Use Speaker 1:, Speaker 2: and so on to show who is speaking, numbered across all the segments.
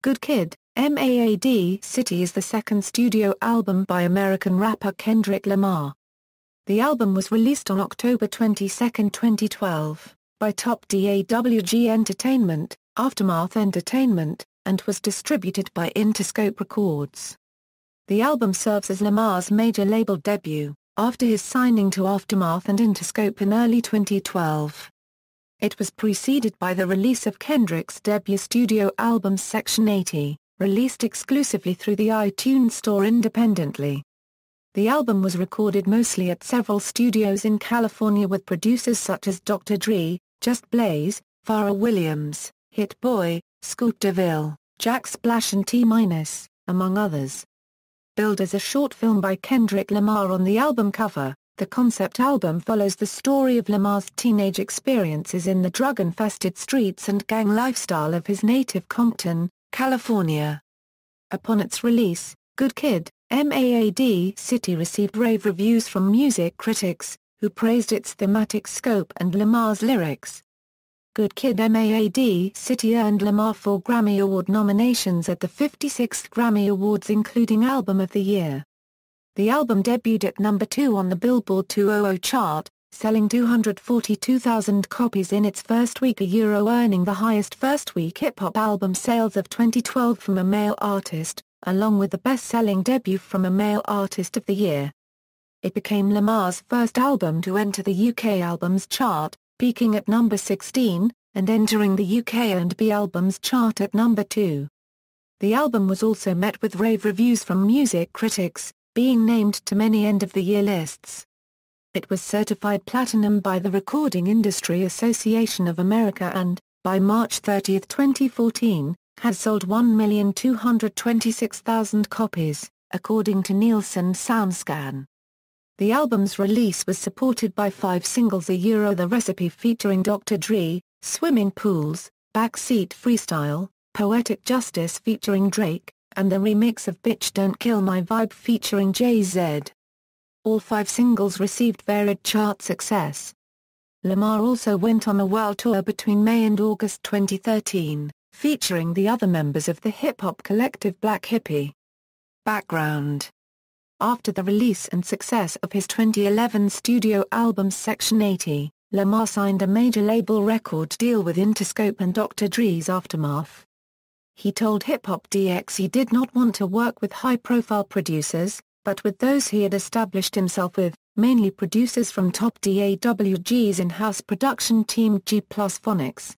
Speaker 1: Good Kid, M.A.A.D City is the second studio album by American rapper Kendrick Lamar. The album was released on October 22, 2012, by Dawg Entertainment, Aftermath Entertainment, and was distributed by Interscope Records. The album serves as Lamar's major label debut, after his signing to Aftermath and Interscope in early 2012. It was preceded by the release of Kendrick's debut studio album Section 80, released exclusively through the iTunes Store independently. The album was recorded mostly at several studios in California with producers such as Dr. Dre, Just Blaze, Pharrell Williams, Hit Boy, Scoop DeVille, Jack Splash and T-, among others. Billed as a short film by Kendrick Lamar on the album cover, the concept album follows the story of Lamar's teenage experiences in the drug-infested streets and gang lifestyle of his native Compton, California. Upon its release, Good Kid, M.A.A.D City received rave reviews from music critics, who praised its thematic scope and Lamar's lyrics. Good Kid M.A.A.D City earned Lamar 4 Grammy Award nominations at the 56th Grammy Awards including Album of the Year. The album debuted at number 2 on the Billboard 200 chart, selling 242,000 copies in its first week, earning the highest first-week hip-hop album sales of 2012 from a male artist, along with the best-selling debut from a male artist of the year. It became Lamar's first album to enter the UK Albums Chart, peaking at number 16, and entering the UK R&B Albums Chart at number 2. The album was also met with rave reviews from music critics, being named to many end-of-the-year lists. It was certified platinum by the Recording Industry Association of America and, by March 30, 2014, had sold 1,226,000 copies, according to Nielsen SoundScan. The album's release was supported by 5 singles: The Recipe featuring Dr. Dre, Swimming Pools, Backseat Freestyle, Poetic Justice featuring Drake, and the remix of Bitch Don't Kill My Vibe featuring Jay-Z. All 5 singles received varied chart success. Lamar also went on a world tour between May and August 2013, featuring the other members of the hip-hop collective Black Hippie. Background. After the release and success of his 2011 studio album Section 80, Lamar signed a major label record deal with Interscope and Dr. Dre's Aftermath. He told Hip Hop DX he did not want to work with high-profile producers, but with those he had established himself with, mainly producers from top Dawg's in-house production team G+ Phonics.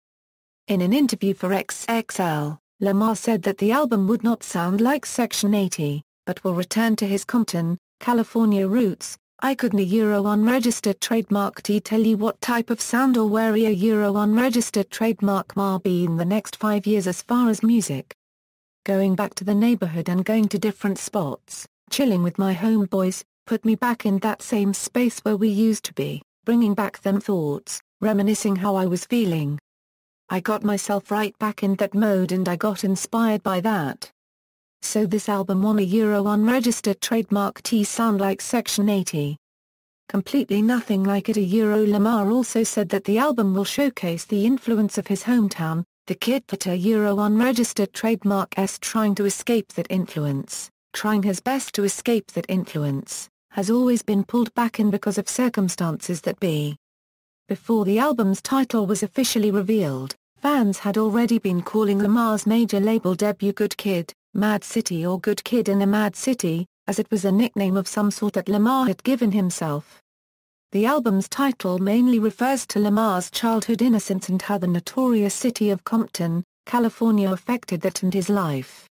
Speaker 1: In an interview for XXL, Lamar said that the album would not sound like Section 80, but will return to his Compton, California roots. I couldn't unregistered trademark tell you what type of sound or where unregistered trademark ma be in the next 5 years as far as music. Going back to the neighborhood and going to different spots, chilling with my homeboys, put me back in that same space where we used to be, bringing back them thoughts, reminiscing how I was feeling. I got myself right back in that mode and I got inspired by that. So this album won a unregistered trademark sound like Section 80. Completely nothing like it. Lamar also said that the album will showcase the influence of his hometown, the kid that unregistered trademark trying to escape that influence, trying his best to escape that influence, has always been pulled back in because of circumstances that be. Before the album's title was officially revealed, fans had already been calling Lamar's major label debut Good Kid, M.A.A.D City or Good Kid in M.A.A.D City, as it was a nickname of some sort that Lamar had given himself. The album's title mainly refers to Lamar's childhood innocence and how the notorious city of Compton, California affected that and his life.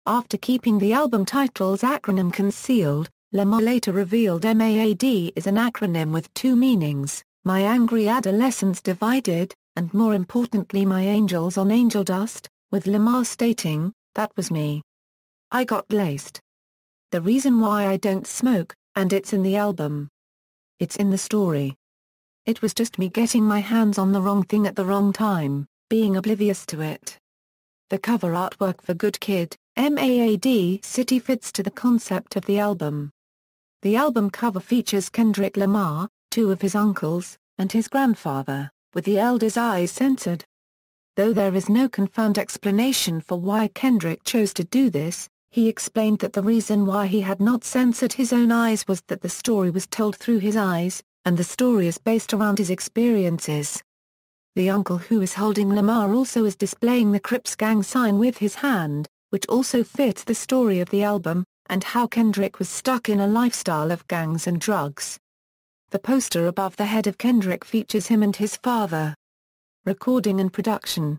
Speaker 1: After keeping the album title's acronym concealed, Lamar later revealed M.A.A.D is an acronym with 2 meanings, My Angry Adolescence Divided, and more importantly My Angels on Angel Dust, with Lamar stating, "That was me. I got laced. The reason why I don't smoke, and it's in the album. It's in the story. It was just me getting my hands on the wrong thing at the wrong time, being oblivious to it." The cover artwork for Good Kid, M.A.A.D City fits to the concept of the album. The album cover features Kendrick Lamar, 2 of his uncles, and his grandfather, with the elders' eyes censored. Though there is no confirmed explanation for why Kendrick chose to do this, he explained that the reason why he had not censored his own eyes was that the story was told through his eyes, and the story is based around his experiences. The uncle who is holding Lamar also is displaying the Crips gang sign with his hand, which also fits the story of the album, and how Kendrick was stuck in a lifestyle of gangs and drugs. The poster above the head of Kendrick features him and his father. Recording and production.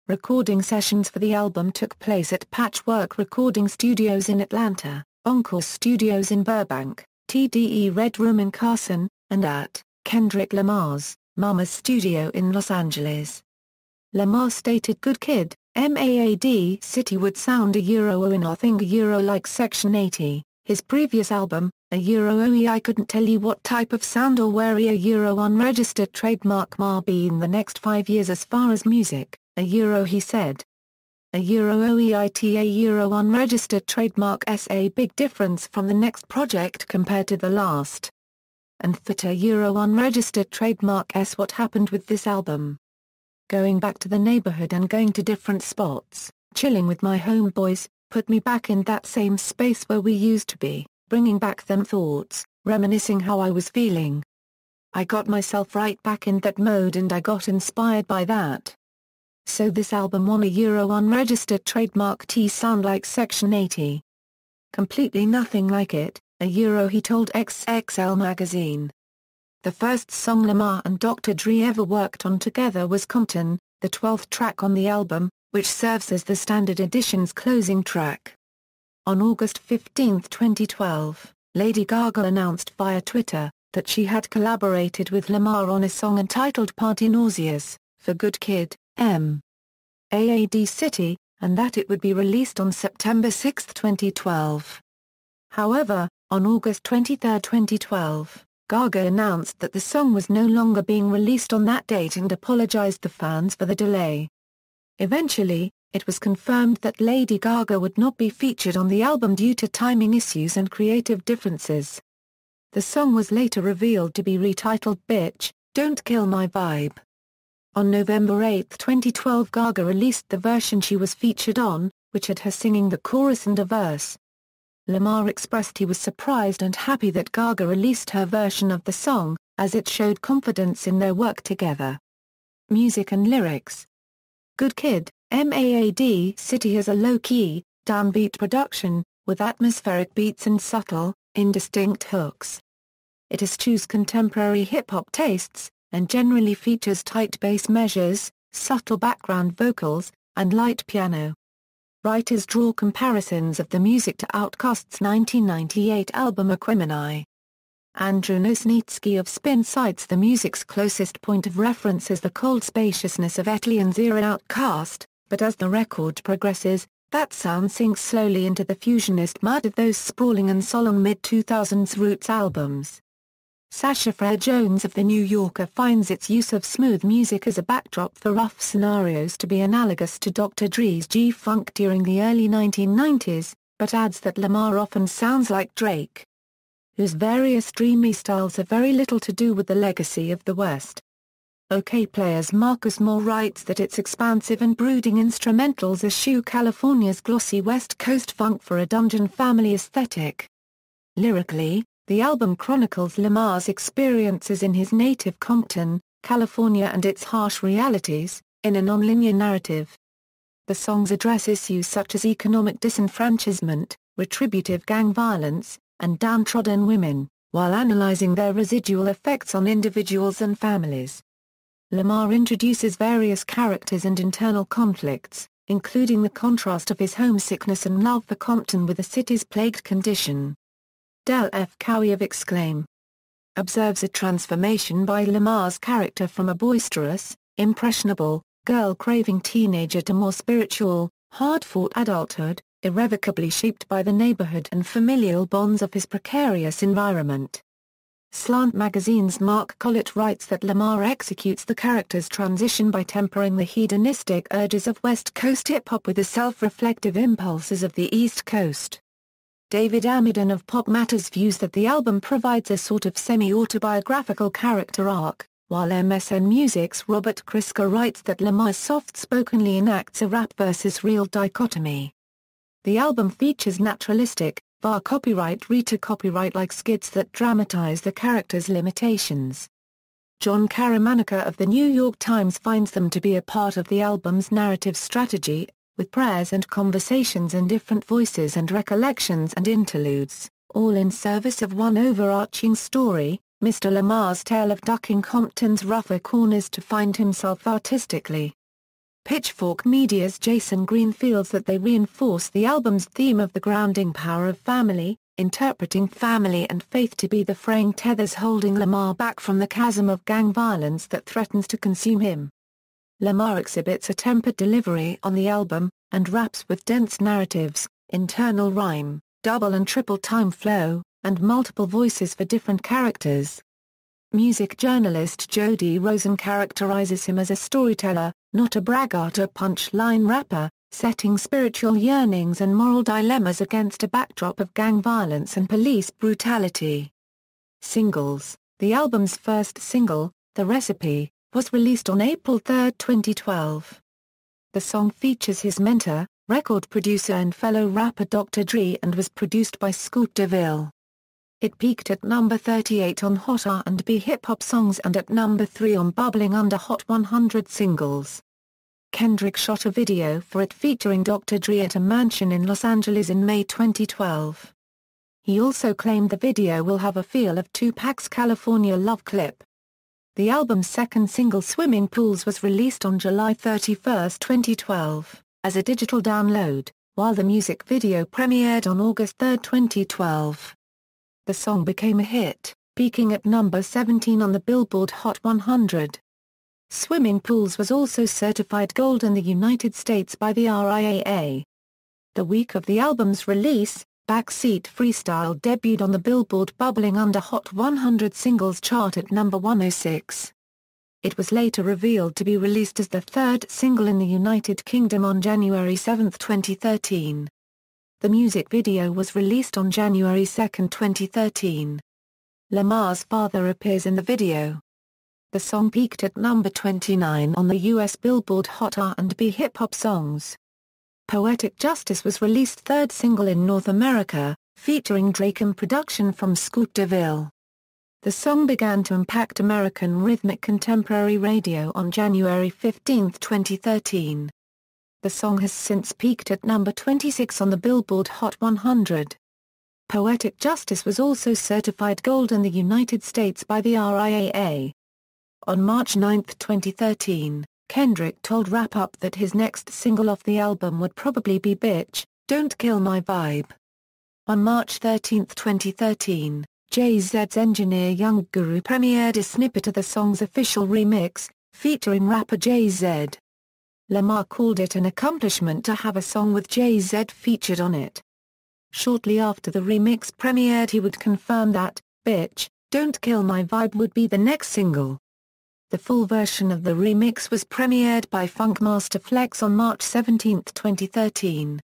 Speaker 1: Recording sessions for the album took place at Patchwork Recording Studios in Atlanta, Encore Studios in Burbank, TDE Red Room in Carson, and at Kendrick Lamar's Mama's Studio in Los Angeles. Lamar stated Good Kid, M.A.A.D City would sound like Section 80, his previous album, I couldn't tell you what type of sound or where unregistered trademark ma be in the next 5 years as far as music, he said. Unregistered trademark a big difference from the next project compared to the last. And unregistered trademark what happened with this album. Going back to the neighborhood and going to different spots, chilling with my homeboys, put me back in that same space where we used to be, bringing back them thoughts, reminiscing how I was feeling. I got myself right back in that mode and I got inspired by that. So this album won a unregistered trademark sound like Section 80. Completely nothing like it, he told XXL magazine. The first song Lamar and Dr. Dre ever worked on together was Compton, the 12th track on the album, which serves as the Standard Edition's closing track. On August 15, 2012, Lady Gaga announced via Twitter that she had collaborated with Lamar on a song entitled Party Nauseous, for Good Kid, M.A.A.D City, and that it would be released on September 6, 2012. However, on August 23, 2012, Gaga announced that the song was no longer being released on that date and apologized to fans for the delay. Eventually, it was confirmed that Lady Gaga would not be featured on the album due to timing issues and creative differences. The song was later revealed to be retitled Bitch, Don't Kill My Vibe. On November 8, 2012, Gaga released the version she was featured on, which had her singing the chorus and a verse. Lamar expressed he was surprised and happy that Gaga released her version of the song, as it showed confidence in their work together. Music and lyrics. Good Kid, M.A.A.D City has a low-key, downbeat production, with atmospheric beats and subtle, indistinct hooks. It eschews contemporary hip-hop tastes, and generally features tight bass measures, subtle background vocals, and light piano. Writers draw comparisons of the music to Outkast's 1998 album Aquemini. Andrew Nosnitsky of Spin cites the music's closest point of reference as the cold spaciousness of Etlian's era Outkast, but as the record progresses, that sound sinks slowly into the fusionist mud of those sprawling and solemn mid-2000s Roots albums. Sasha Fair Jones of The New Yorker finds its use of smooth music as a backdrop for rough scenarios to be analogous to Dr. Dre's G-Funk during the early 1990s, but adds that Lamar often sounds like Drake, whose various dreamy styles have very little to do with the legacy of the West. OK Player's Marcus Moore writes that its expansive and brooding instrumentals eschew California's glossy West Coast funk for a Dungeon Family aesthetic. Lyrically, the album chronicles Lamar's experiences in his native Compton, California and its harsh realities, in a nonlinear narrative. The songs address issues such as economic disenfranchisement, retributive gang violence, and downtrodden women, while analyzing their residual effects on individuals and families. Lamar introduces various characters and internal conflicts, including the contrast of his homesickness and love for Compton with the city's plagued condition. Del F. Cowie of Exclaim! Observes a transformation by Lamar's character from a boisterous, impressionable, girl-craving teenager to more spiritual, hard-fought adulthood, irrevocably shaped by the neighborhood and familial bonds of his precarious environment. Slant Magazine's Mark Collett writes that Lamar executes the character's transition by tempering the hedonistic urges of West Coast hip-hop with the self-reflective impulses of the East Coast. David Amidon of Pop Matters views that the album provides a sort of semi-autobiographical character arc, while MSN Music's Robert Christgau writes that Lamar soft-spokenly enacts a rap versus real dichotomy. The album features naturalistic, var copyright Rita copyright-like skits that dramatize the characters' limitations. John Caramanica of The New York Times finds them to be a part of the album's narrative strategy, with prayers and conversations in different voices and recollections and interludes, all in service of one overarching story, Mr. Lamar's tale of ducking Compton's rougher corners to find himself artistically. Pitchfork Media's Jason Green feels that they reinforce the album's theme of the grounding power of family, interpreting family and faith to be the fraying tethers holding Lamar back from the chasm of gang violence that threatens to consume him. Lamar exhibits a tempered delivery on the album, and raps with dense narratives, internal rhyme, double and triple time flow, and multiple voices for different characters. Music journalist Jody Rosen characterizes him as a storyteller, not a braggart or punchline rapper, setting spiritual yearnings and moral dilemmas against a backdrop of gang violence and police brutality. Singles. The album's first single, The Recipe, was released on April 3, 2012. The song features his mentor, record producer and fellow rapper Dr. Dre and was produced by Scoop DeVille. It peaked at number 38 on Hot R&B hip-hop songs and at number 3 on Bubbling Under Hot 100 singles. Kendrick shot a video for it featuring Dr. Dre at a mansion in Los Angeles in May 2012. He also claimed the video will have a feel of Tupac's California Love clip. The album's second single Swimming Pools was released on July 31, 2012, as a digital download, while the music video premiered on August 3, 2012. The song became a hit, peaking at number 17 on the Billboard Hot 100. Swimming Pools was also certified gold in the United States by the RIAA. The week of the album's release, Backseat Freestyle debuted on the Billboard Bubbling Under Hot 100 singles chart at number 106. It was later revealed to be released as the third single in the United Kingdom on January 7, 2013. The music video was released on January 2, 2013. Lamar's father appears in the video. The song peaked at number 29 on the US Billboard Hot R&B hip-hop songs. Poetic Justice was released third single in North America, featuring Drake and production from Scoop DeVille. The song began to impact American rhythmic contemporary radio on January 15, 2013. The song has since peaked at number 26 on the Billboard Hot 100. Poetic Justice was also certified gold in the United States by the RIAA. On March 9, 2013, Kendrick told Wrap Up that his next single off the album would probably be Bitch, Don't Kill My Vibe. On March 13, 2013, Jay-Z's engineer Young Guru premiered a snippet of the song's official remix, featuring rapper Jay-Z. Lamar called it an accomplishment to have a song with Jay-Z featured on it. Shortly after the remix premiered he would confirm that, Bitch, Don't Kill My Vibe would be the next single. The full version of the remix was premiered by Funkmaster Flex on March 17, 2013.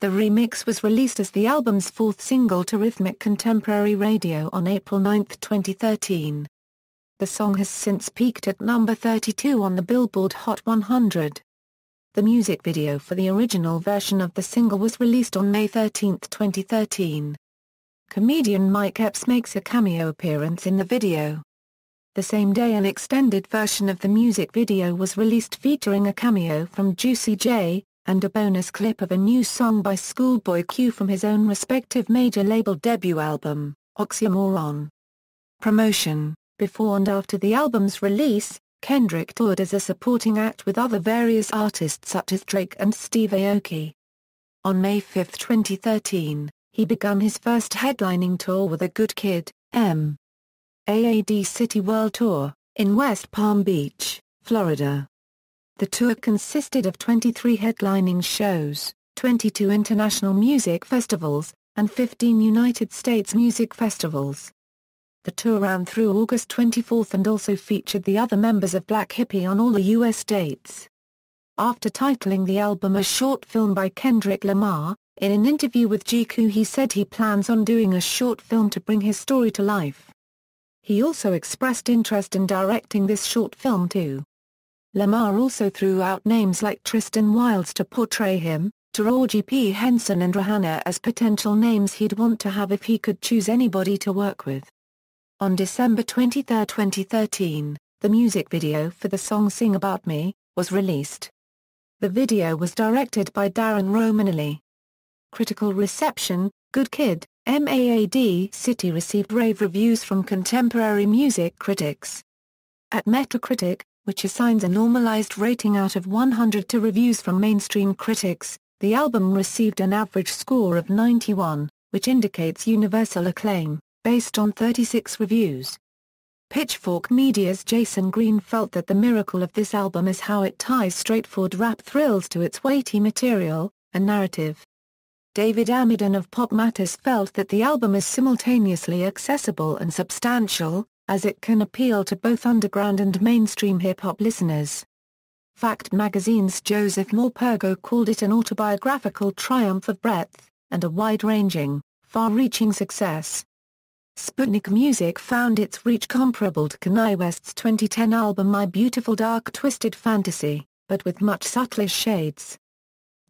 Speaker 1: The remix was released as the album's fourth single to rhythmic contemporary radio on April 9, 2013. The song has since peaked at number 32 on the Billboard Hot 100. The music video for the original version of the single was released on May 13, 2013. Comedian Mike Epps makes a cameo appearance in the video. The same day an extended version of the music video was released featuring a cameo from Juicy J, and a bonus clip of a new song by Schoolboy Q from his own respective major label debut album, Oxymoron. Promotion. Before and after the album's release, Kendrick toured as a supporting act with other various artists such as Drake and Steve Aoki. On May 5, 2013, he began his first headlining tour with a Good Kid, M.A.A.D City World Tour, in West Palm Beach, Florida. The tour consisted of 23 headlining shows, 22 international music festivals, and 15 United States music festivals. The tour ran through August 24 and also featured the other members of Black Hippie on all the U.S. dates. After titling the album a short film by Kendrick Lamar, in an interview with GQ he said he plans on doing a short film to bring his story to life. He also expressed interest in directing this short film too. Lamar also threw out names like Tristan Wilds to portray him, Taraji P. Henson and Rihanna as potential names he'd want to have if he could choose anybody to work with. On December 23, 2013, the music video for the song Sing About Me was released. The video was directed by Darren Romanelli. Critical reception: Good Kid, M.A.A.D City received rave reviews from contemporary music critics. At Metacritic, which assigns a normalized rating out of 100 to reviews from mainstream critics, the album received an average score of 91, which indicates universal acclaim, based on 36 reviews. Pitchfork Media's Jason Green felt that the miracle of this album is how it ties straightforward rap thrills to its weighty material, and narrative. David Amidon of Pop Matters felt that the album is simultaneously accessible and substantial, as it can appeal to both underground and mainstream hip-hop listeners. Fact magazine's Joseph Morpurgo called it an autobiographical triumph of breadth, and a wide-ranging, far-reaching success. Sputnik Music found its reach comparable to Kanye West's 2010 album My Beautiful Dark Twisted Fantasy, but with much subtler shades.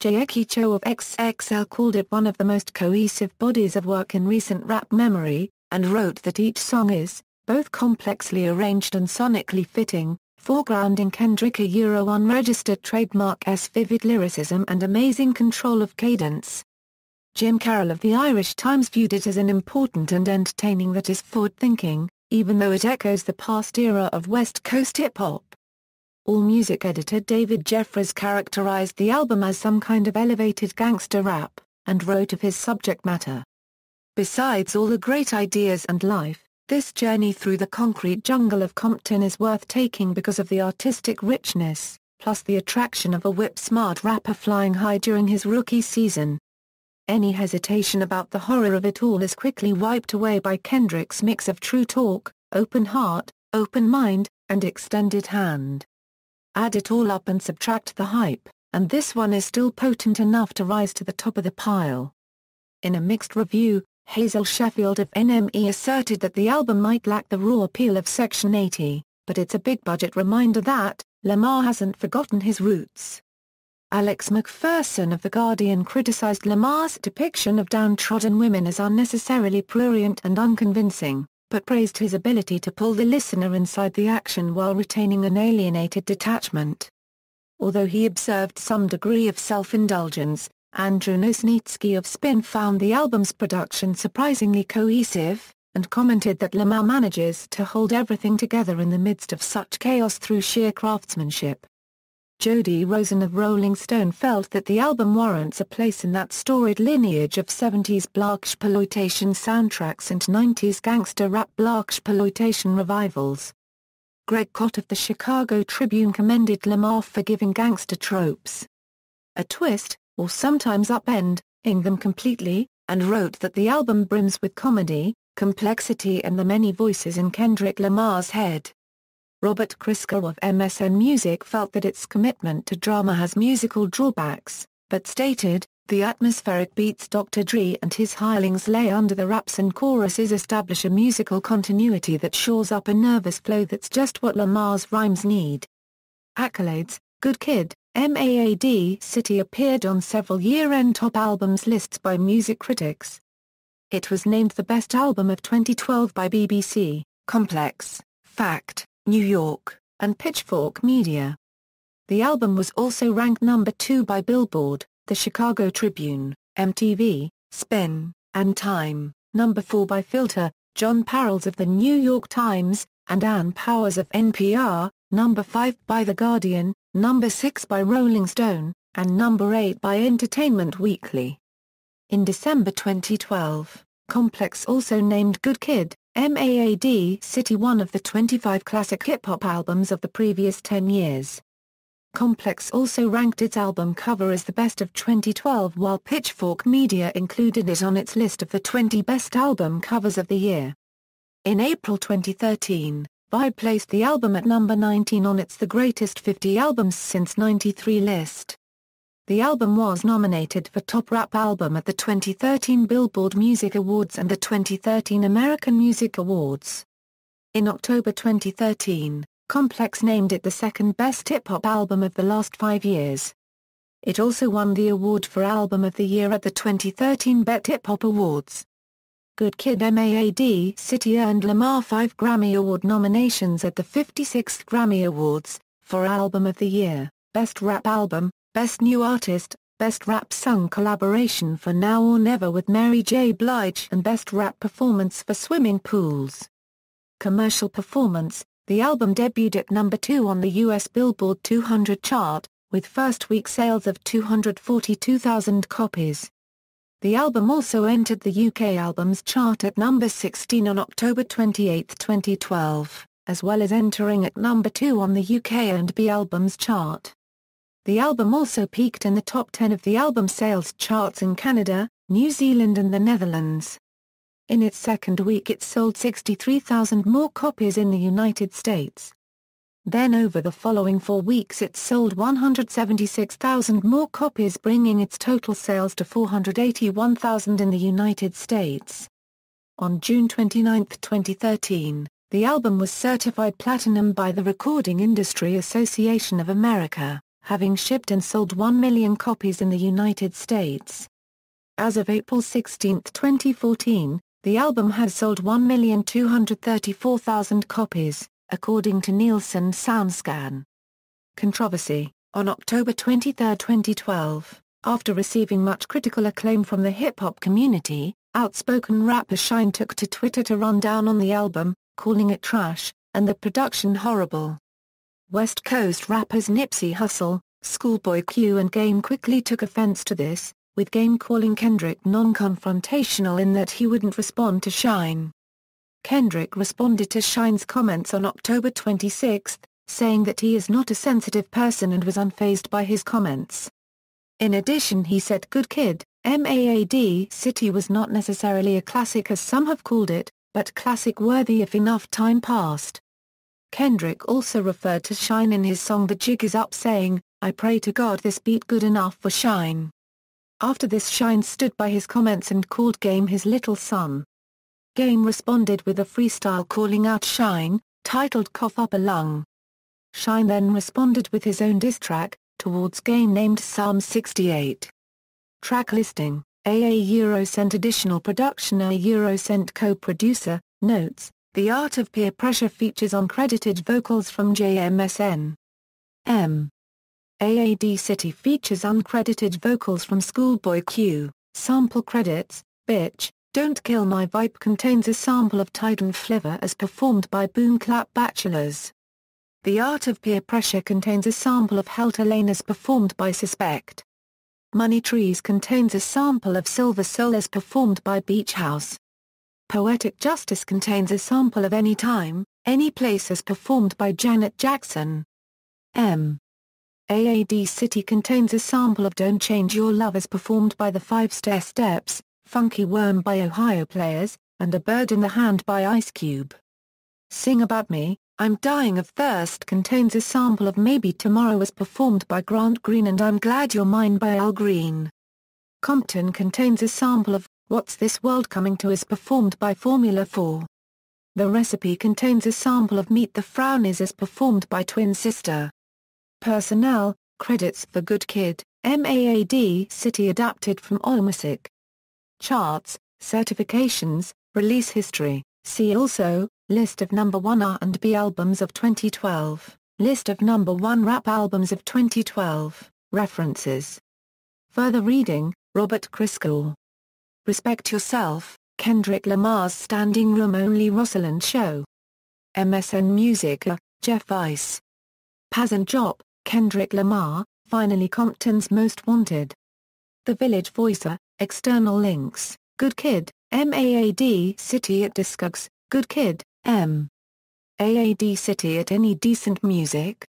Speaker 1: Jaeki Cho of XXL called it one of the most cohesive bodies of work in recent rap memory, and wrote that each song is, both complexly arranged and sonically fitting, foregrounding Kendrick A.A.'s unregistered trademark's vivid lyricism and amazing control of cadence. Jim Carroll of the Irish Times viewed it as an important and entertaining that is forward-thinking, even though it echoes the past era of West Coast hip-hop. AllMusic editor David Jeffries characterized the album as some kind of elevated gangster rap, and wrote of his subject matter. Besides all the great ideas and life, this journey through the concrete jungle of Compton is worth taking because of the artistic richness, plus the attraction of a whip-smart rapper flying high during his rookie season. Any hesitation about the horror of it all is quickly wiped away by Kendrick's mix of true talk, open heart, open mind, and extended hand. Add it all up and subtract the hype, and this one is still potent enough to rise to the top of the pile. In a mixed review, Hazel Sheffield of NME asserted that the album might lack the raw appeal of Section 80, but it's a big-budget reminder that Lamar hasn't forgotten his roots. Alex McPherson of The Guardian criticized Lamar's depiction of downtrodden women as unnecessarily prurient and unconvincing, but praised his ability to pull the listener inside the action while retaining an alienated detachment. Although he observed some degree of self-indulgence, Andrew Nosnitsky of Spin found the album's production surprisingly cohesive, and commented that Lamar manages to hold everything together in the midst of such chaos through sheer craftsmanship. Jody Rosen of Rolling Stone felt that the album warrants a place in that storied lineage of 70s blaxploitation soundtracks and 90s gangster rap blaxploitation revivals. Greg Kot of the Chicago Tribune commended Lamar for giving gangster tropes a twist, or sometimes upending them completely, and wrote that the album brims with comedy, complexity and the many voices in Kendrick Lamar's head. Robert Christgau of MSN Music felt that its commitment to drama has musical drawbacks, but stated, "The atmospheric beats Dr. Dre and his hirelings lay under the raps and choruses establish a musical continuity that shores up a nervous flow that's just what Lamar's rhymes need." Accolades: Good Kid, M.A.A.D City appeared on several year-end top albums lists by music critics. It was named the best album of 2012 by BBC, Complex, Fact, New York, and Pitchfork Media. The album was also ranked number 2 by Billboard, The Chicago Tribune, MTV, Spin, and Time, number 4 by Filter, John Parles of The New York Times, and Ann Powers of NPR, number 5 by The Guardian, number 6 by Rolling Stone, and number 8 by Entertainment Weekly. In December 2012, Complex also named Good Kid, M.A.A.D City one of the 25 classic hip-hop albums of the previous 10 years. Complex also ranked its album cover as the best of 2012 while Pitchfork Media included it on its list of the 20 best album covers of the year. In April 2013, Vibe placed the album at number 19 on its The Greatest 50 Albums Since '93 list. The album was nominated for Top Rap Album at the 2013 Billboard Music Awards and the 2013 American Music Awards. In October 2013, Complex named it the second best hip-hop album of the last 5 years. It also won the award for Album of the Year at the 2013 BET Hip Hop Awards. Good Kid M.A.A.D City earned Lamar 5 Grammy Award nominations at the 56th Grammy Awards, for Album of the Year, Best Rap Album, Best New Artist, Best Rap Sung Collaboration for Now or Never with Mary J. Blige and Best Rap Performance for Swimming Pools. Commercial performance: the album debuted at number 2 on the US Billboard 200 chart, with first-week sales of 242,000 copies. The album also entered the UK Albums Chart at number 16 on October 28, 2012, as well as entering at number 2 on the UK&B Albums Chart. The album also peaked in the top 10 of the album sales charts in Canada, New Zealand and the Netherlands. In its second week it sold 63,000 more copies in the United States. Then over the following 4 weeks it sold 176,000 more copies, bringing its total sales to 481,000 in the United States. On June 29, 2013, the album was certified platinum by the Recording Industry Association of America, having shipped and sold 1 million copies in the United States. As of April 16, 2014, the album has sold 1,234,000 copies, according to Nielsen SoundScan. Controversy: on October 23, 2012, after receiving much critical acclaim from the hip-hop community, outspoken rapper Shyne took to Twitter to run down on the album, calling it trash, and the production horrible. West Coast rappers Nipsey Hussle, Schoolboy Q and Game quickly took offense to this, with Game calling Kendrick non-confrontational in that he wouldn't respond to Shyne. Kendrick responded to Shyne's comments on October 26, saying that he is not a sensitive person and was unfazed by his comments. In addition, he said Good Kid, M.A.A.D City was not necessarily a classic as some have called it, but classic-worthy if enough time passed. Kendrick also referred to Shyne in his song The Jig Is Up, saying, "I pray to God this beat good enough for Shyne." After this, Shyne stood by his comments and called Game his little son. Game responded with a freestyle calling out Shyne, titled Cough Up a Lung. Shyne then responded with his own diss track, towards Game, named Psalm 68. Track listing: A additional production, A co-producer. Notes: The Art of Peer Pressure features uncredited vocals from JMSN. M.A.A.D City features uncredited vocals from Schoolboy Q. Sample credits: Bitch, Don't Kill My Vibe contains a sample of Titan Fliver as performed by Boom Clap Bachelors. The Art of Peer Pressure contains a sample of Helter Lane as performed by Suspect. Money Trees contains a sample of Silver Soul as performed by Beach House. Poetic Justice contains a sample of Anytime, Any Place as performed by Janet Jackson. M.A.A.D City contains a sample of Don't Change Your Love as performed by the 5 Steps, Funky Worm by Ohio Players, and A Bird in the Hand by Ice Cube. Sing About Me, I'm Dying of Thirst contains a sample of Maybe Tomorrow as performed by Grant Green and I'm Glad You're Mine by Al Green. Compton contains a sample of What's This World Coming To as performed by Formula 4. The Recipe contains a sample of Meet the Frownies as performed by Twin Sister. Personnel, credits for Good Kid, M.A.A.D City adapted from AllMusic. Charts, certifications, release history, see also, list of number 1 R&B albums of 2012, list of number 1 rap albums of 2012, references. Further reading, Robert Christgau. Respect Yourself, Kendrick Lamar's Standing Room Only Rosalind Show. MSN Music, Jeff Weiss. Paz and Jop, Kendrick Lamar, Finally Compton's Most Wanted. The Village Voicer, external links, Good Kid, M.A.A.D City at Discogs, Good Kid, M.A.A.D City at Any Decent Music,